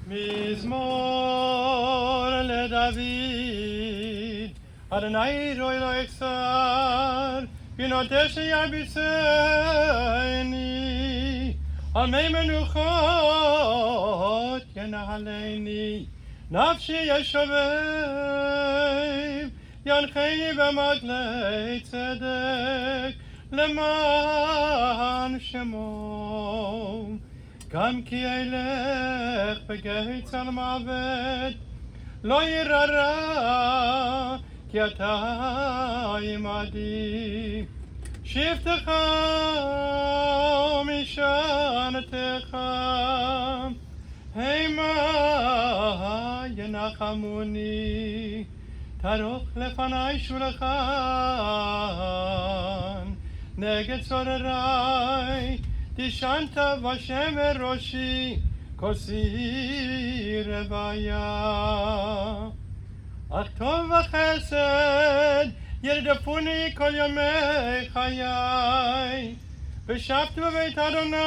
מזמור לדוד, אדוני רואי לא אכסר, בנותש יביסני, על מי מנוחות ינהלני, נפשי ישובב, ינחני במגלי צדק, למען שמו. גם כי אלך בגיא צל מוות, לא ירא רע, כי אתה עמדי. שבטך ומשענתך, המה ינחמוני. תערוך לפני שולחן, נגד צורריי. תשענת בשם ראשי, כוסי רוויה. אך טוב וחסד ירדפוני כל ימי חיי, ושבתי בבית אדוני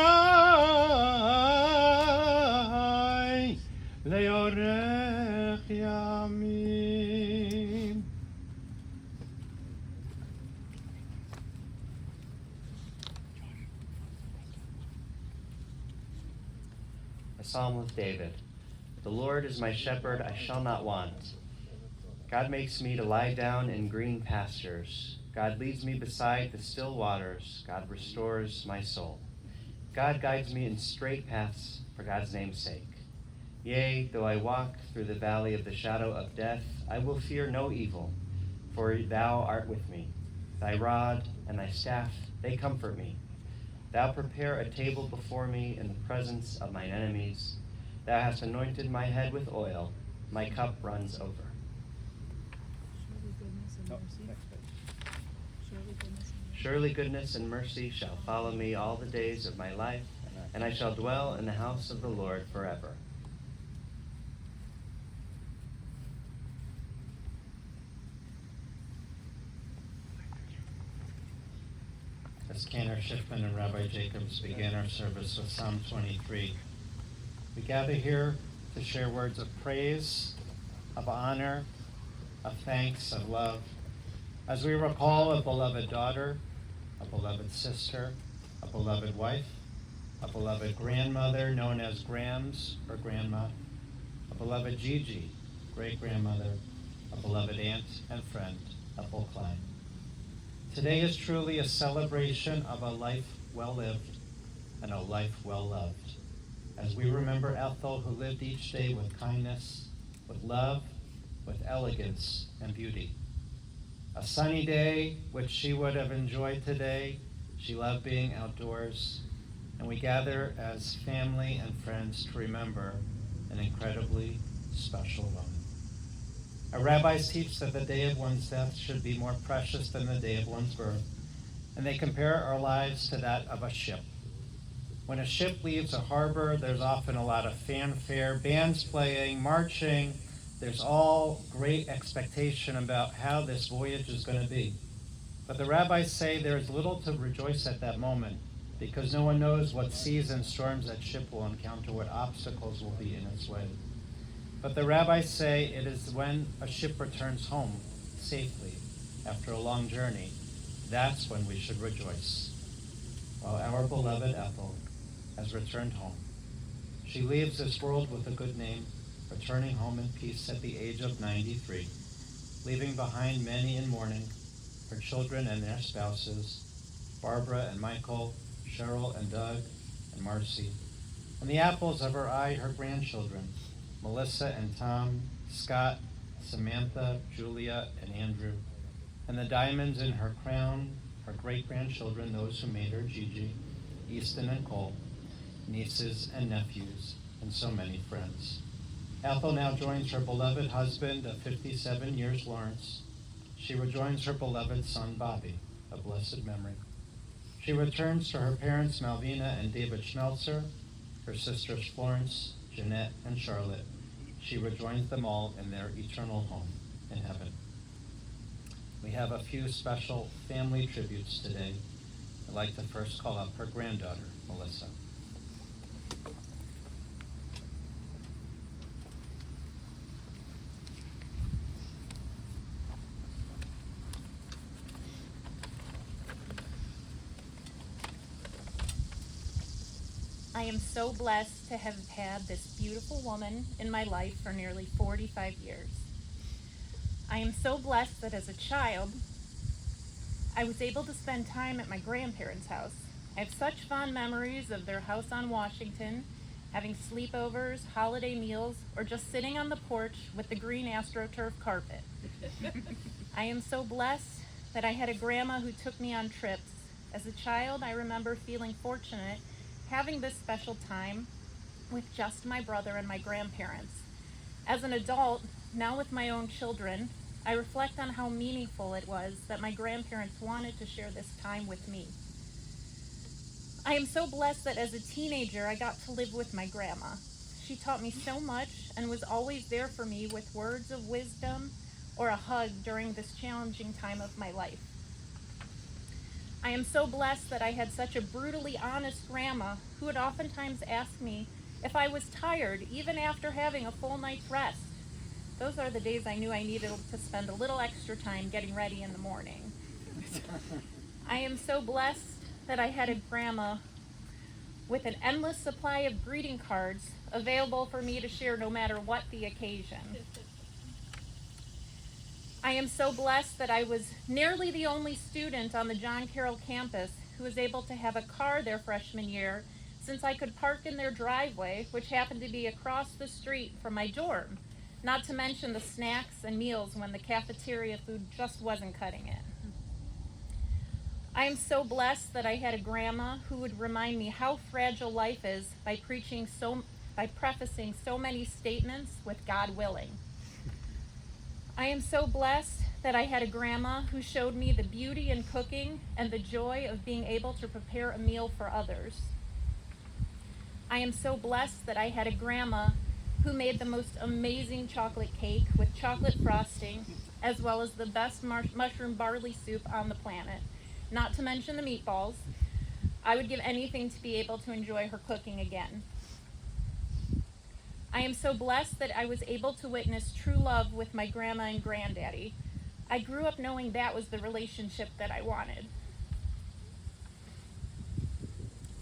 לאורך ימים. Psalm with David. The Lord is my shepherd, I shall not want. God makes me to lie down in green pastures. God leads me beside the still waters. God restores my soul. God guides me in straight paths for God's name's sake. Yea, though I walk through the valley of the shadow of death, I will fear no evil, for thou art with me. Thy rod and thy staff, they comfort me. Thou prepare a table before me in the presence of mine enemies. Thou hast anointed my head with oil. My cup runs over. Surely goodness and mercy shall follow me all the days of my life, and I shall dwell in the house of the Lord forever. As Cantor Schiffman and Rabbi Jacobs began our service with Psalm 23, we gather here to share words of praise, of honor, of thanks, of love, as we recall a beloved daughter, a beloved sister, a beloved wife, a beloved grandmother known as Grams or Grandma, a beloved Gigi, great-grandmother, a beloved aunt and friend, Ethel Klein. Today is truly a celebration of a life well lived and a life well loved, as we remember Ethel, who lived each day with kindness, with love, with elegance and beauty. A sunny day, which she would have enjoyed today. She loved being outdoors, and we gather as family and friends to remember an incredibly special woman. Our rabbis teach that the day of one's death should be more precious than the day of one's birth, and they compare our lives to that of a ship. When a ship leaves a harbor, there's often a lot of fanfare, bands playing, marching. There's all great expectation about how this voyage is going to be. But the rabbis say there is little to rejoice at that moment, because no one knows what seas and storms that ship will encounter, what obstacles will be in its way. But the rabbis say it is when a ship returns home safely after a long journey, that's when we should rejoice. While our beloved Ethel has returned home, she leaves this world with a good name, returning home in peace at the age of 93, leaving behind many in mourning, her children and their spouses, Barbara and Michael, Cheryl and Doug and Marcy, and the apples of her eye, her grandchildren, Melissa and Tom, Scott, Samantha, Julia, and Andrew, and the diamonds in her crown, her great-grandchildren, those who made her, Gigi, Easton and Cole, nieces and nephews, and so many friends. Ethel now joins her beloved husband of 57 years, Lawrence. She rejoins her beloved son, Bobby, of blessed memory. She returns to her parents, Malvina and David Schmelzer, her sisters, Florence, Jeanette, and Charlotte. She rejoins them all in their eternal home in heaven. We have a few special family tributes today. I'd like to first call up her granddaughter, Melissa. I am so blessed to have had this beautiful woman in my life for nearly 45 years. I am so blessed that as a child, I was able to spend time at my grandparents' house. I have such fond memories of their house on Washington, having sleepovers, holiday meals, or just sitting on the porch with the green AstroTurf carpet. I am so blessed that I had a grandma who took me on trips. As a child, I remember feeling fortunate having this special time with just my brother and my grandparents. As an adult, now with my own children, I reflect on how meaningful it was that my grandparents wanted to share this time with me. I am so blessed that as a teenager, I got to live with my grandma. She taught me so much and was always there for me with words of wisdom or a hug during this challenging time of my life. I am so blessed that I had such a brutally honest grandma who would oftentimes ask me if I was tired, even after having a full night's rest. Those are the days I knew I needed to spend a little extra time getting ready in the morning. I am so blessed that I had a grandma with an endless supply of greeting cards available for me to share no matter what the occasion. I am so blessed that I was nearly the only student on the John Carroll campus who was able to have a car their freshman year, since I could park in their driveway, which happened to be across the street from my dorm, not to mention the snacks and meals when the cafeteria food just wasn't cutting it. I am so blessed that I had a grandma who would remind me how fragile life is by prefacing so many statements with God willing. I am so blessed that I had a grandma who showed me the beauty in cooking and the joy of being able to prepare a meal for others. I am so blessed that I had a grandma who made the most amazing chocolate cake with chocolate frosting, as well as the best mushroom barley soup on the planet, not to mention the meatballs. I would give anything to be able to enjoy her cooking again. I am so blessed that I was able to witness true love with my grandma and granddaddy. I grew up knowing that was the relationship that I wanted.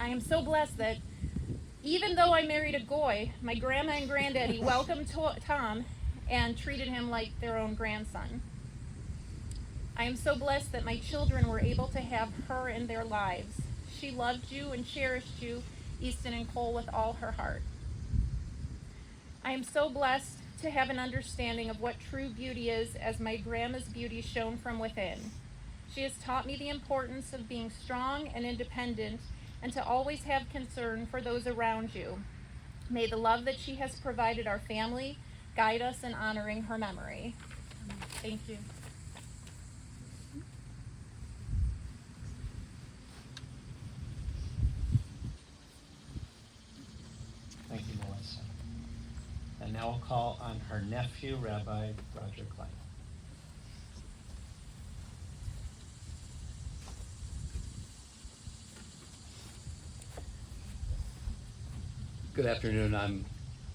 I am so blessed that even though I married a Goy, my grandma and granddaddy welcomed Tom and treated him like their own grandson. I am so blessed that my children were able to have her in their lives. She loved you and cherished you, Easton and Cole, with all her heart. I am so blessed to have an understanding of what true beauty is, as my grandma's beauty shone from within. She has taught me the importance of being strong and independent, and to always have concern for those around you. May the love that she has provided our family guide us in honoring her memory. Thank you. Thank you, Melissa. And now I'll call on her nephew, Rabbi Roger Klein. Good afternoon. I'm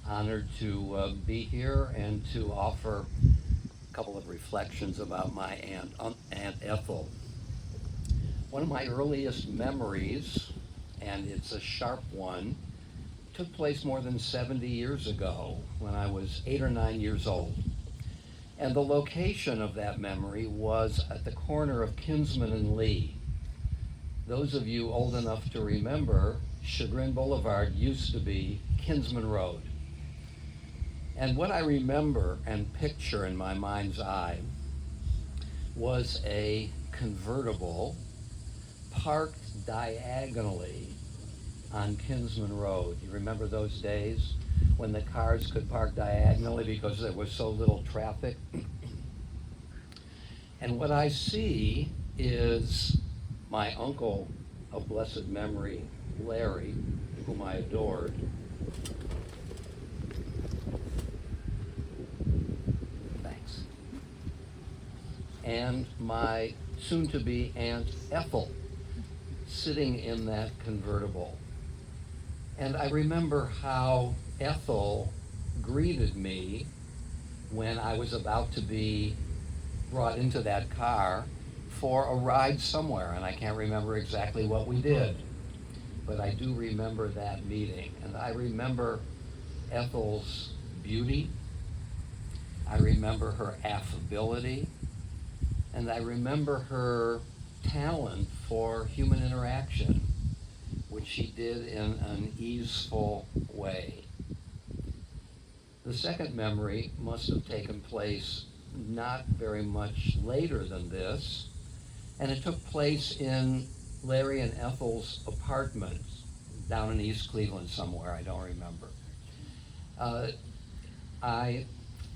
honored to be here and to offer a couple of reflections about my Aunt Ethel. One of my earliest memories, and it's a sharp one, took place more than 70 years ago when I was 8 or 9 years old. And the location of that memory was at the corner of Kinsman and Lee. Those of you old enough to remember, Chagrin Boulevard used to be Kinsman Road. And what I remember and picture in my mind's eye was a convertible parked diagonally on Kinsman Road. You remember those days when the cars could park diagonally because there was so little traffic? And what I see is my uncle of blessed memory, Larry, whom I adored, thanks, and my soon-to-be Aunt Ethel sitting in that convertible. And I remember how Ethel greeted me when I was about to be brought into that car for a ride somewhere, and I can't remember exactly what we did. but I do remember that meeting. And I remember Ethel's beauty. I remember her affability. And I remember her talent for human interaction, which she did in an easeful way. The second memory must have taken place not very much later than this, and it took place in Larry and Ethel's apartment down in East Cleveland somewhere, I don't remember. I,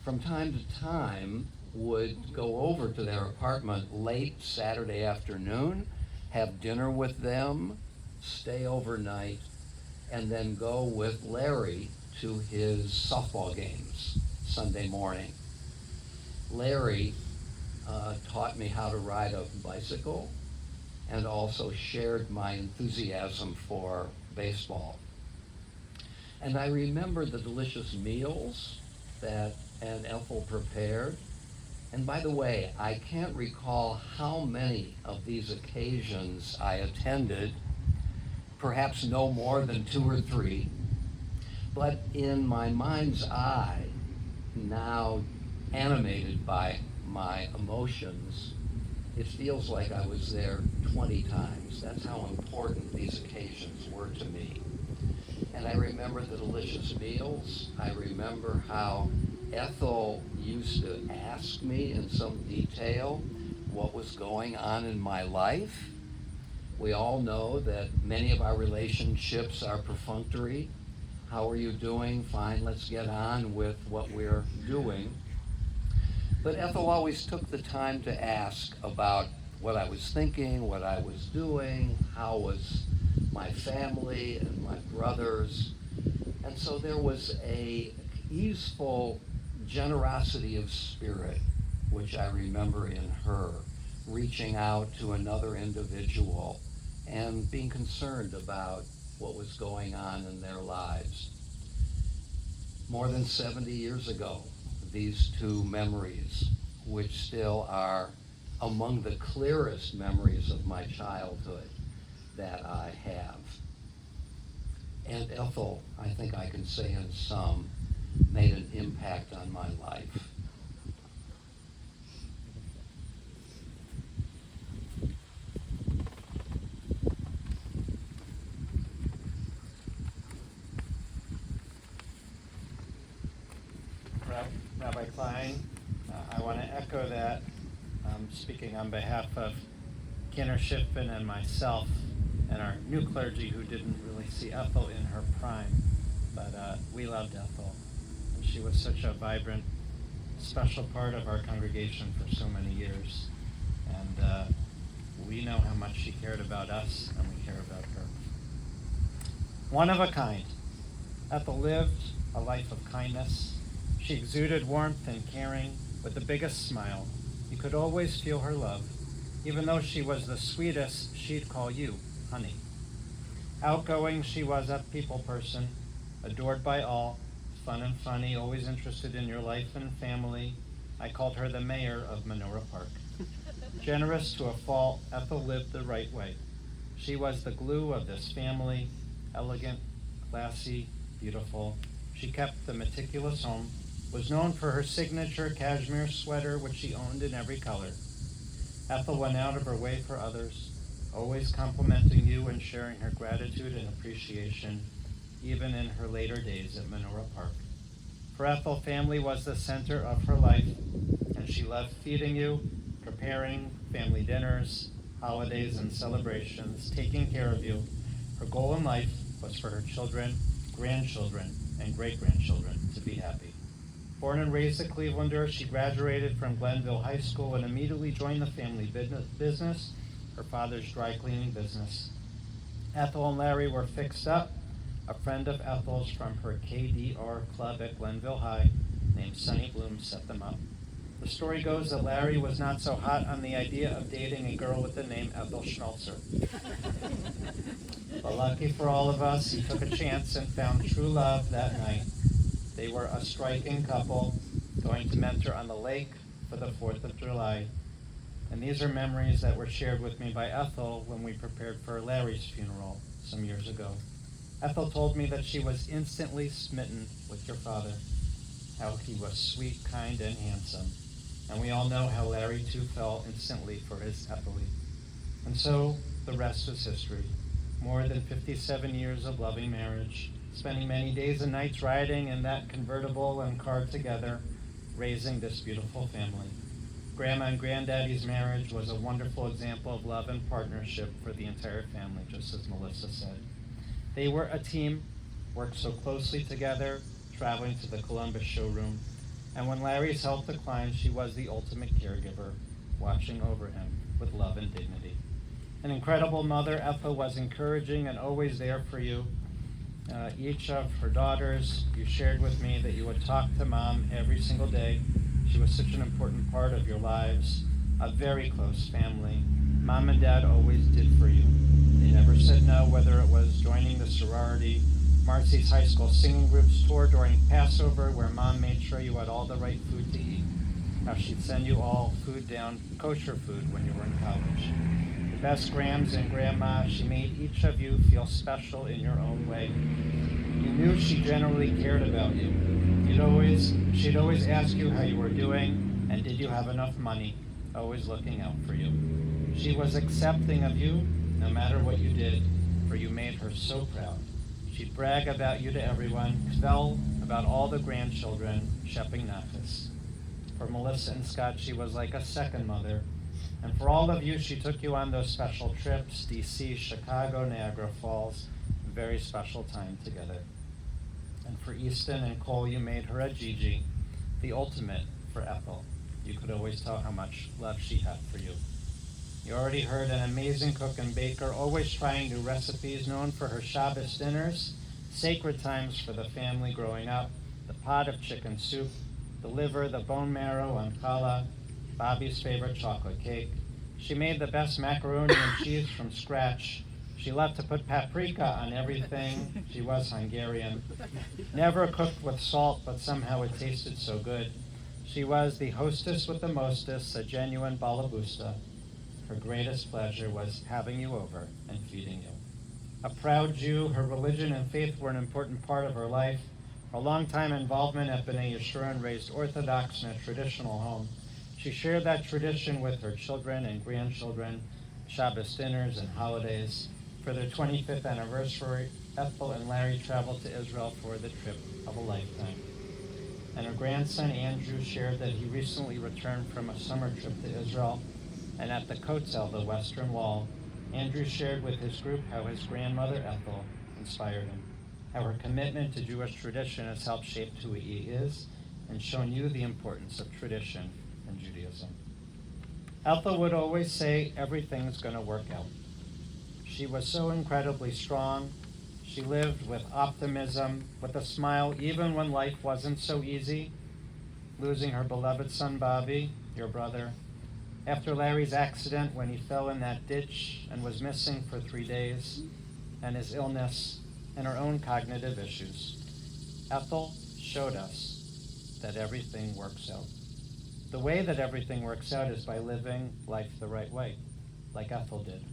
from time to time, would go over to their apartment late Saturday afternoon, have dinner with them, stay overnight, and then go with Larry to his softball games Sunday morning. Larry taught me how to ride a bicycle and also shared my enthusiasm for baseball. And I remember the delicious meals that Aunt Ethel prepared. And by the way, I can't recall how many of these occasions I attended, perhaps no more than 2 or 3. But in my mind's eye, now animated by my emotions, it feels like I was there 20 times. That's how important these occasions were to me. And I remember the delicious meals. I remember how Ethel used to ask me in some detail what was going on in my life. We all know that many of our relationships are perfunctory. How are you doing? Fine, let's get on with what we're doing. But Ethel always took the time to ask about what I was thinking, what I was doing, how was my family and my brothers. And so there was a easeful generosity of spirit, which I remember in her, reaching out to another individual and being concerned about what was going on in their lives. More than 70 years ago, these two memories, which still are among the clearest memories of my childhood that I have. And Ethel, I think I can say in sum, made an impact on my life. Rabbi Klein, I want to echo that, speaking on behalf of Kenner Schiffman and myself and our new clergy who didn't really see Ethel in her prime, but we loved Ethel. And she was such a vibrant, special part of our congregation for so many years. And we know how much she cared about us, and we care about her. One of a kind. Ethel lived a life of kindness. She exuded warmth and caring with the biggest smile. You could always feel her love. Even though she was the sweetest, she'd call you honey. Outgoing, she was a people person, adored by all, fun and funny, always interested in your life and family. I called her the mayor of Menorah Park. Generous to a fault, Ethel lived the right way. She was the glue of this family, elegant, classy, beautiful. She kept the meticulous home, was known for her signature cashmere sweater, which she owned in every color. Ethel went out of her way for others, always complimenting you and sharing her gratitude and appreciation, even in her later days at Menorah Park. For Ethel, family was the center of her life, and she loved feeding you, preparing family dinners, holidays and celebrations, taking care of you. Her goal in life was for her children, grandchildren, and great-grandchildren to be happy. Born and raised a Clevelander, she graduated from Glenville High School and immediately joined the family business, her father's dry cleaning business. Ethel and Larry were fixed up. A friend of Ethel's from her KDR club at Glenville High, named Sonny Bloom, set them up. The story goes that Larry was not so hot on the idea of dating a girl with the name Ethel Schnulzer. But lucky for all of us, he took a chance and found true love that night. They were a striking couple, going to mentor on the lake for the 4th of July. And these are memories that were shared with me by Ethel when we prepared for Larry's funeral some years ago. Ethel told me that she was instantly smitten with your father, how he was sweet, kind, and handsome. And we all know how Larry too fell instantly for his Ethelly. And so the rest was history. More than 57 years of loving marriage, spending many days and nights riding in that convertible and car together, raising this beautiful family. Grandma and Granddaddy's marriage was a wonderful example of love and partnership for the entire family, just as Melissa said. They were a team, worked so closely together, traveling to the Columbus showroom, and when Larry's health declined, she was the ultimate caregiver, watching over him with love and dignity. An incredible mother, Ethel was encouraging and always there for you. Each of her daughters, you shared with me that you would talk to Mom every single day. She was such an important part of your lives, a very close family. Mom and Dad always did for you. They never said no, whether it was joining the sorority, Marcy's high school singing group's tour during Passover, where Mom made sure you had all the right food to eat. How she'd send you all food down, kosher food, when you were in college. The best Grams and Grandma, she made each of you feel special in your own way. You knew she generally cared about you. She'd always ask you how you were doing and did you have enough money, always looking out for you. She was accepting of you no matter what you did, for you made her so proud. She'd brag about you to everyone, tell about all the grandchildren, Shepping Nachas. For Melissa and Scott, she was like a second mother. And for all of you, she took you on those special trips, DC, Chicago, Niagara Falls, a very special time together. And for Easton and Cole, you made her a Gigi, the ultimate for Ethel. You could always tell how much love she had for you. You already heard an amazing cook and baker, always trying new recipes, known for her Shabbos dinners, sacred times for the family growing up, the pot of chicken soup, the liver, the bone marrow, and challah, Bobby's favorite chocolate cake. She made the best macaroni and cheese from scratch. She loved to put paprika on everything. She was Hungarian. Never cooked with salt, but somehow it tasted so good. She was the hostess with the mostess, a genuine balabusta. Her greatest pleasure was having you over and feeding you. A proud Jew, her religion and faith were an important part of her life. Her longtime involvement at B'nai Yeshurun raised Orthodox in a traditional home. She shared that tradition with her children and grandchildren, Shabbos dinners and holidays. For their 25th anniversary, Ethel and Larry traveled to Israel for the trip of a lifetime. And her grandson Andrew shared that he recently returned from a summer trip to Israel, and at the Kotel, the Western Wall, Andrew shared with his group how his grandmother Ethel inspired him, how her commitment to Jewish tradition has helped shape who he is and shown you the importance of tradition in Judaism. Ethel would always say, everything's going to work out. She was so incredibly strong. She lived with optimism, with a smile, even when life wasn't so easy. Losing her beloved son, Bobby, your brother, after Larry's accident when he fell in that ditch and was missing for 3 days, and his illness, and her own cognitive issues. Ethel showed us that everything works out. The way that everything works out is by living life the right way, like Ethel did,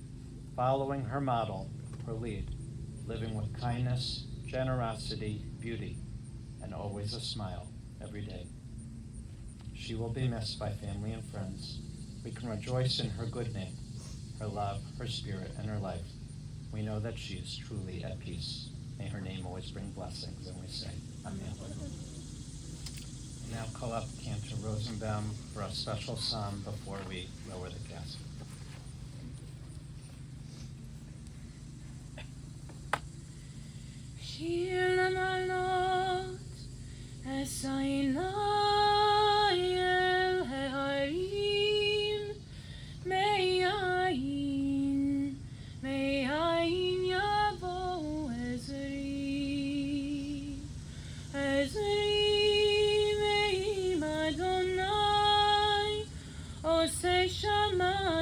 following her model, her lead, living with kindness, generosity, beauty, and always a smile every day. She will be missed by family and friends. We can rejoice in her good name, her love, her spirit, and her life. We know that she is truly at peace. May her name always bring blessings, and we say, Amen. We now call up Cantor Rosenbaum for a special psalm before we lower the casket. Shir lamalot esayna el harim me'ayin yavo ezri me'im Adonai oseh shamayim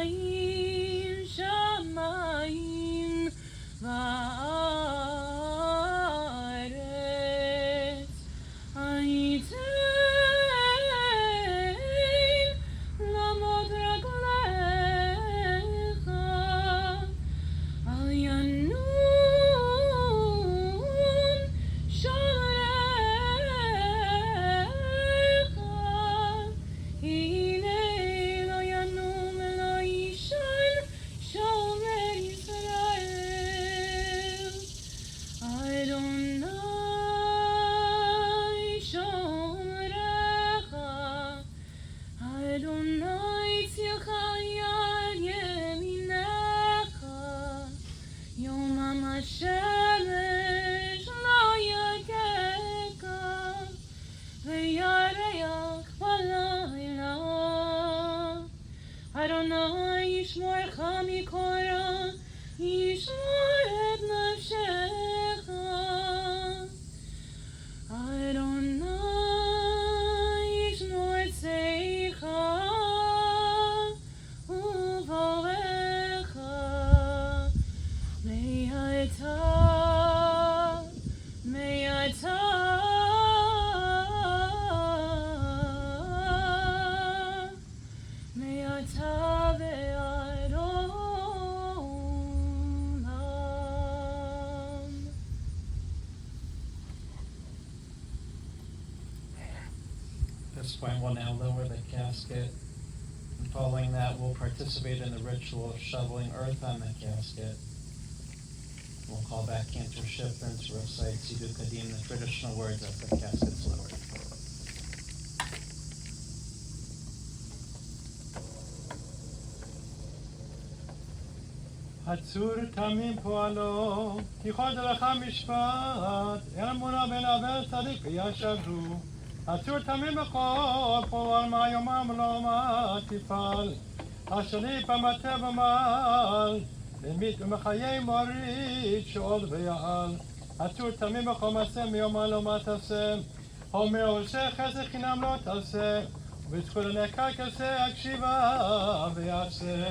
va'aretz Ayitain lamot raglecha al yanun ישמור את נפשך. אדוני ישמור צאתך ובואך מעתה ועד עולם. At this point, we'll now lower the casket. And following that, we'll participate in the ritual of shoveling earth on the casket. We'll call back cantor Shipman to recite Sidu Kadim, the traditional words after the casket's lowered. הצור תמים פועלו, כי כל דרך משפט, אמונה בין עבר צדיק וישרו. הצור תמים בכל פועל מה יומם לא מה תפעל. אשרי במטה במעל, במית ומחיי מוריד שאול ויעל. הצור תמים בכל מעשה מיומה לא מה תעשה. אומר עושה חסד חינם לא תעשה, ובזכות הנקה כעשה הקשיבה ויעשה.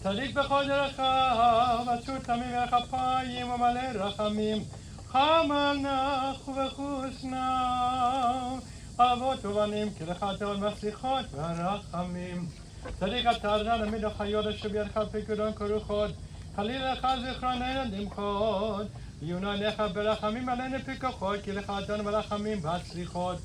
צדיק בכל דרכיו, עצור תמים וכפיים ומלא רחמים, חמל נח ובחוס נח, אבות ובנים כלכתו מצליחות והרחמים. צדיק אתה אדוני נעמיד החיות אשר בידך פיקודון כרוחות, חלילה לך זיכרוננו למחות, עיונו עיניך ברחמים עלינו פיקוחות, כי לך אדון ברחמים והצליחות.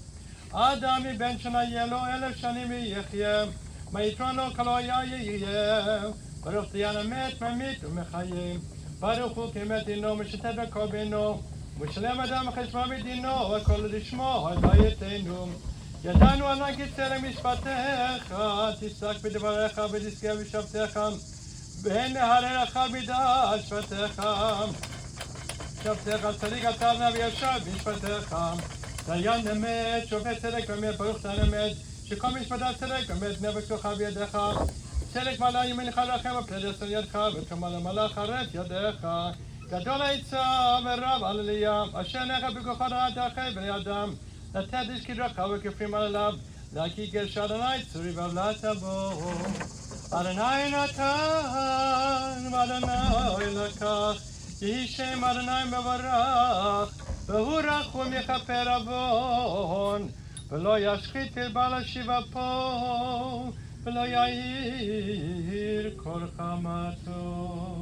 אדם מבן שנה יהיה לו 1000 שנים ויחיה, מה יתרון לו כלא יהיה. ברוך דיין המת, ממית ומחיים. ברוך הוא כי מת דינו, משתף בקורבנו, ומשלם אדם חשבון מדינו, והכל לשמו, הלווייתנו. ידענו על נגיצה למשפטיך, תשתק בדבריך ותשגה בשבתך, והן להרעך בידה שפתיך. שבתך צדיק אתה נביא ישר במשפטיך. דיין אמת, שופט צדק ואמת, ברוך דיין אמת, שכל משפטיו צדק ואמת, נאבק כוחך בידיך. צדק מעלה ימינך לכם ופלד יסר ידך, ותרומה למעלה חרט ידיך. גדול העצה ורב עליה, אשר עיניך בכוחו רעתך ולידם, לתת איש כדרך וכפרים עליו, להקיא גרש אדוני צורי ובלעת בו. אדוני נתן ואדוני לקח, יהי שם אדוני מברך, והוא רחום יכפר עוון, ולא ישחית פרבה להשיב אפו, ולא יאיר כל חמתו.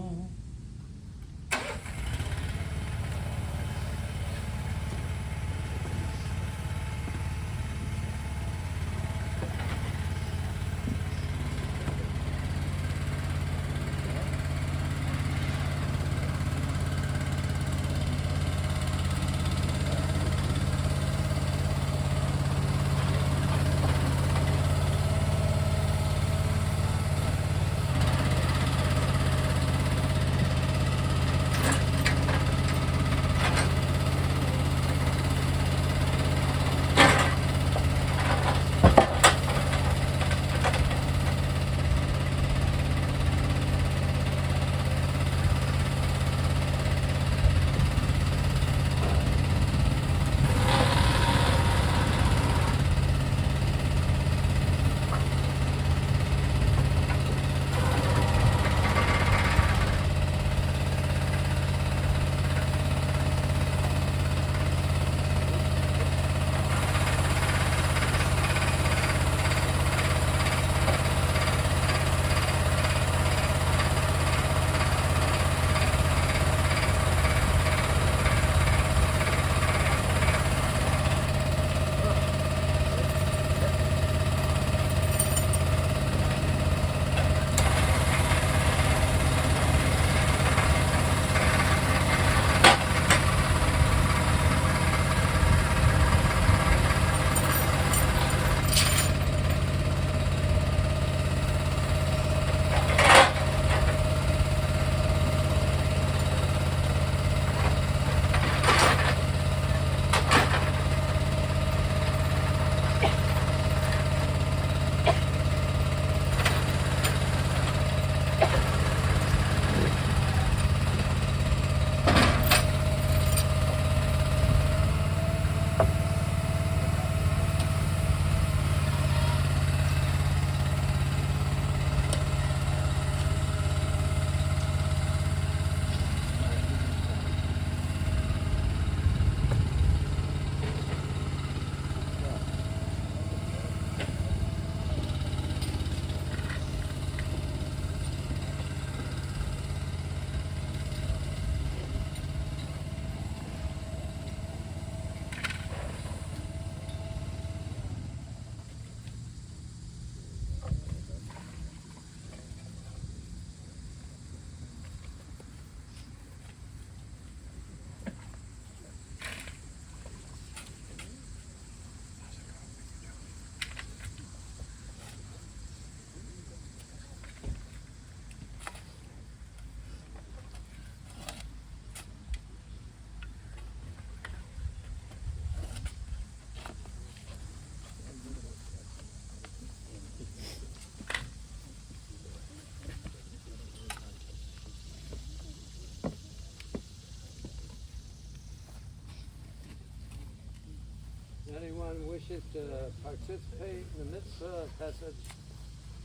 Anyone wishes to participate in the mitzvah passage,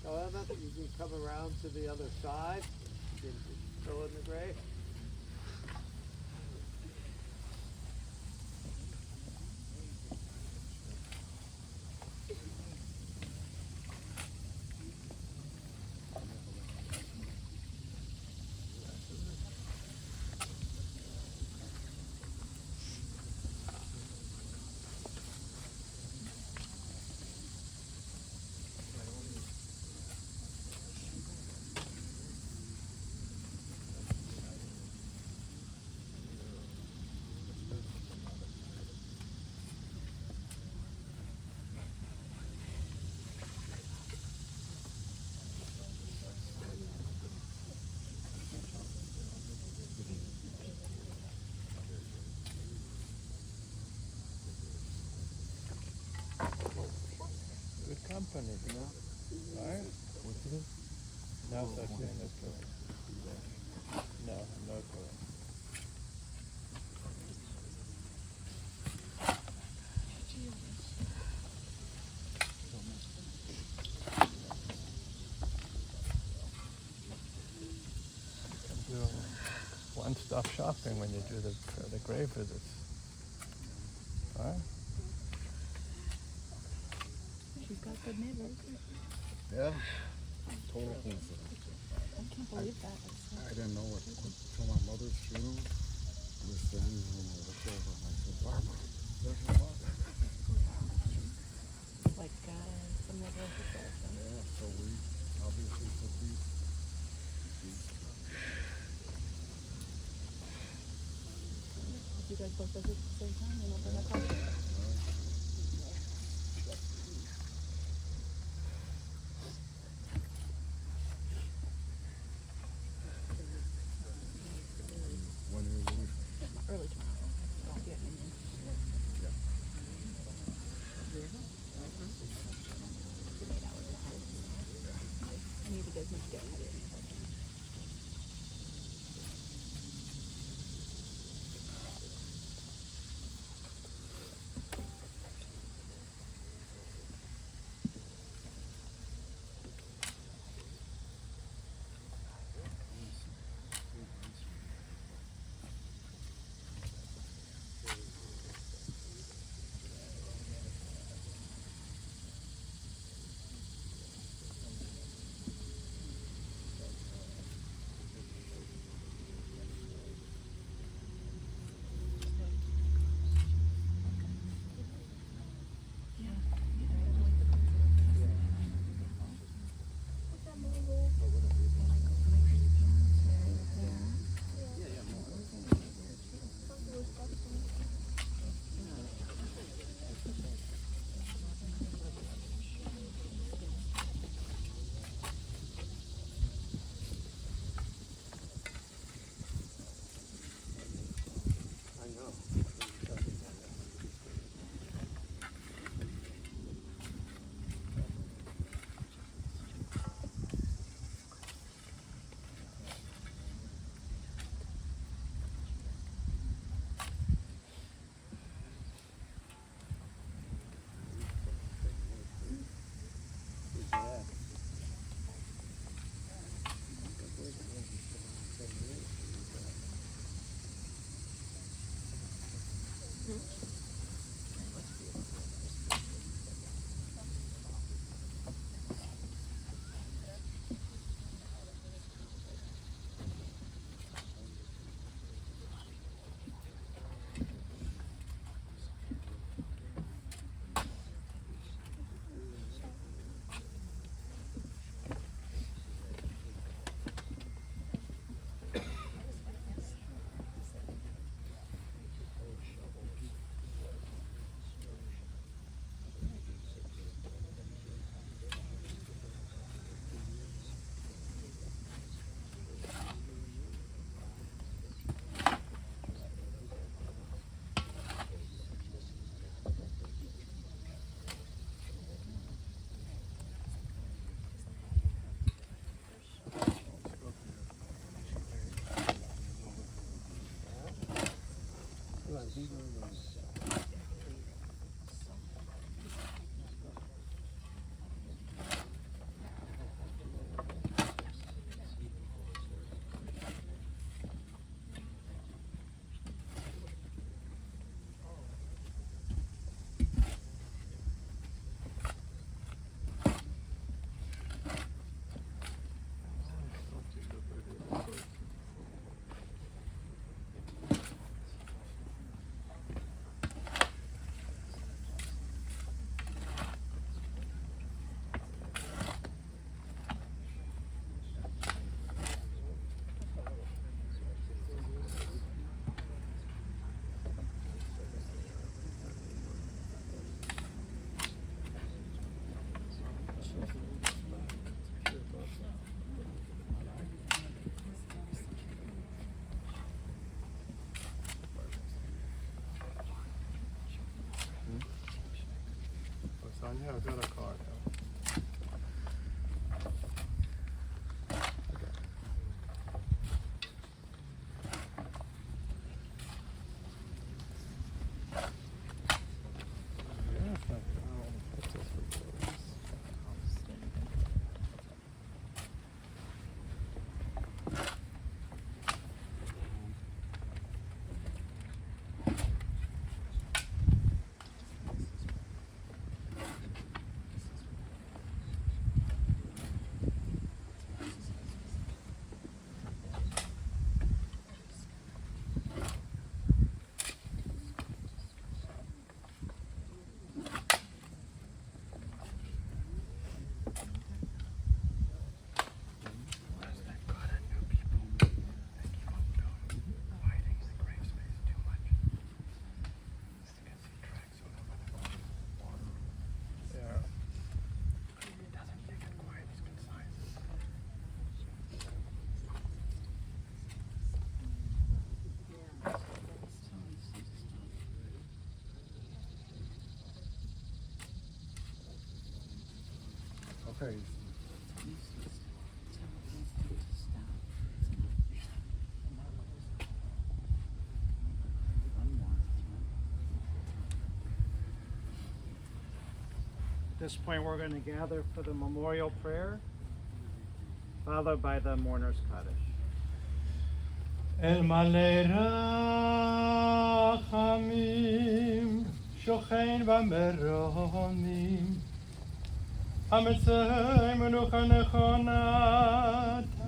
however, you can come around to the other side. You can fill in the grave. Good company, you know? Right? No such thing as correct. No, no correct. Do one-stop shopping when you do the grave visits. Right? She's got good neighbors. Yeah, total coincidence. I can't believe that. I didn't know what till my mother's funeral. We were standing there and I looked over and I said, Barbara, there's your mother. Like some level of herself. Yeah, so we obviously took these. You guys both visit at the same time and open that coffee? When you leave. Early tomorrow. Coffee at noon. I need you guys need to get ahead of me. Tanya, I got a card. Okay. At this point, we're going to gather for the memorial prayer, followed by the mourner's Kaddish. אל מלא רחמים, שוכן במרומים, המצא מנוחה נכונה תחת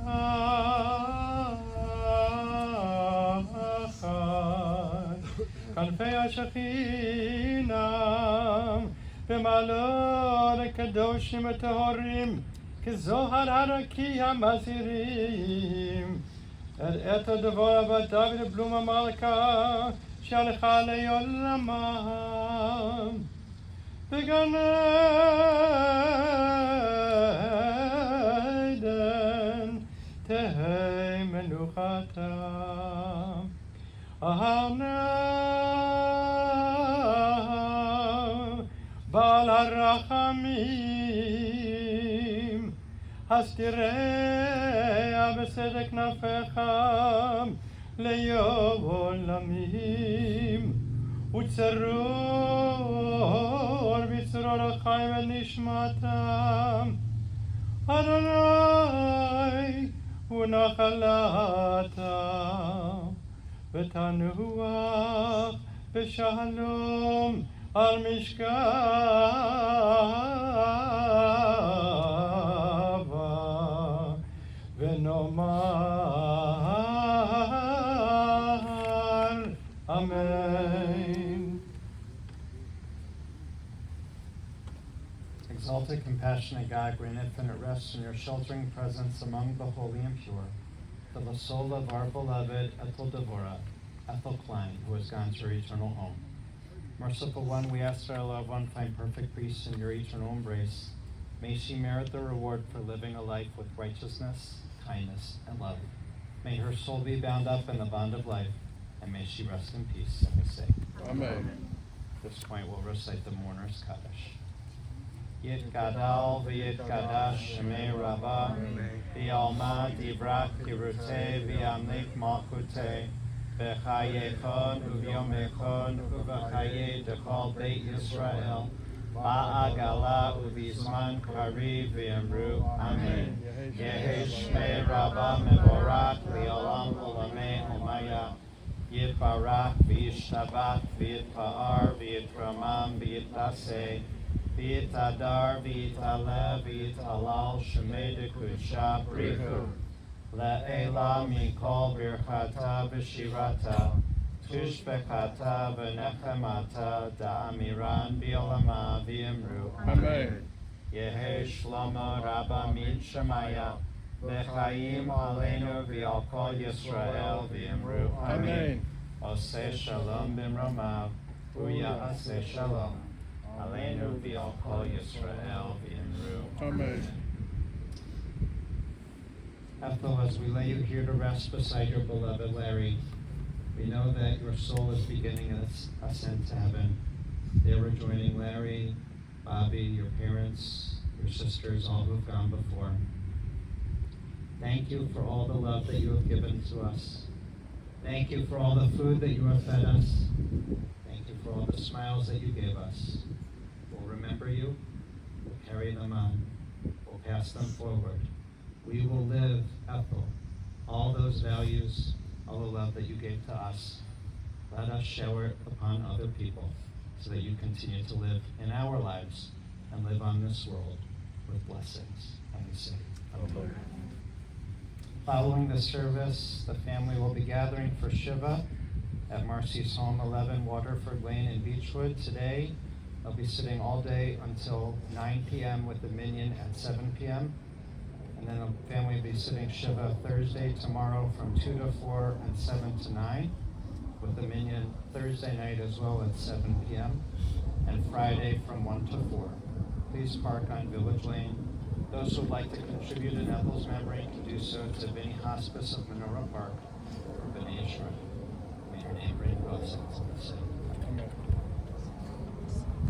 כנפי השכינה, במעלות הקדושים הטהורים, כזוהר הרקיע המזהירים. את הדבר בת דוד בלום המלכה, שהלכה לעולמה. בגן עדן תהא מנוחתה. בעל הרחמים, הסתיריה בסדק כנפיך ליום עולמים, וצרור בצרור החיים אל נשמתם. אדוני הוא נחלתה, ותנוח בשלום על משכבה, ונאמר אמן. Exalted, compassionate God, grant infinite rest in your sheltering presence among the holy and pure, for the soul of our beloved Ethel Klein, who has gone to her eternal home. Merciful One, we ask that our loved one find perfect peace in your eternal embrace. May she merit the reward for living a life with righteousness, kindness, and love. May her soul be bound up in the bond of life, and may she rest in peace, and we say. Amen. At this point, we'll recite the mourner's Kaddish. Yitgadal v'yitgadash shemei Rabbah, v'yalma divrach dirutei v'yamlik malchutei, v'chayechon uvyomechon uv'chayei dechol beit Yisrael, ba'agala uv'zman kariv v'yamru Amen. Yehi shmei Rabbah mevorach li'olam olamei omaya, yitbarach v'yishtabach v'yitpa'ar v'yitramam v'yittaseh, V'yitadar, v'yitaleh, v'yitalal, shemei dekudshah brichu. Le'ela mikol birchata v'shirata, tushbekata v'nechemata, da'amiran v'yolama v'yimru. Amen. Yehi shlomo rabba min shemaya, v'chaim aleinu v'yal kol Yisrael v'yimru. Amen. Oseh shalom b'mromav, u'ya'aseh shalom. Aleinu v'al kol Yisrael v'yimru. Amen. Ethel, as we lay you here to rest beside your beloved Larry, we know that your soul is beginning its ascent to heaven. There we're joining Larry, Bobby, your parents, your sisters, all who have gone before. Thank you for all the love that you have given to us. Thank you for all the food that you have fed us. Thank you for all the smiles that you gave us. We'll remember you. We'll carry them on. We'll pass them forward. We will live, Ethel, all those values, all the love that you gave to us. Let us shower it upon other people so that you continue to live in our lives and live on this world with blessings. And we say, Amen. Following the service, the family will be gathering for Shiva at Marcy's Home, 11 Waterford Lane in Beechwood today. They'll be sitting all day until 9 p.m. with the Minyan at 7 p.m. And then the family will be sitting Shiva Thursday, tomorrow from 2 to 4 and 7 to 9, with the Minyan Thursday night as well at 7 p.m. and Friday from 1 to 4. Please park on Village Lane. Those who would like to contribute in Ethel's memory can do so to Vinnie Hospice of Menorah Park or Vinnie Shrine. May your name bring blessings. Amen.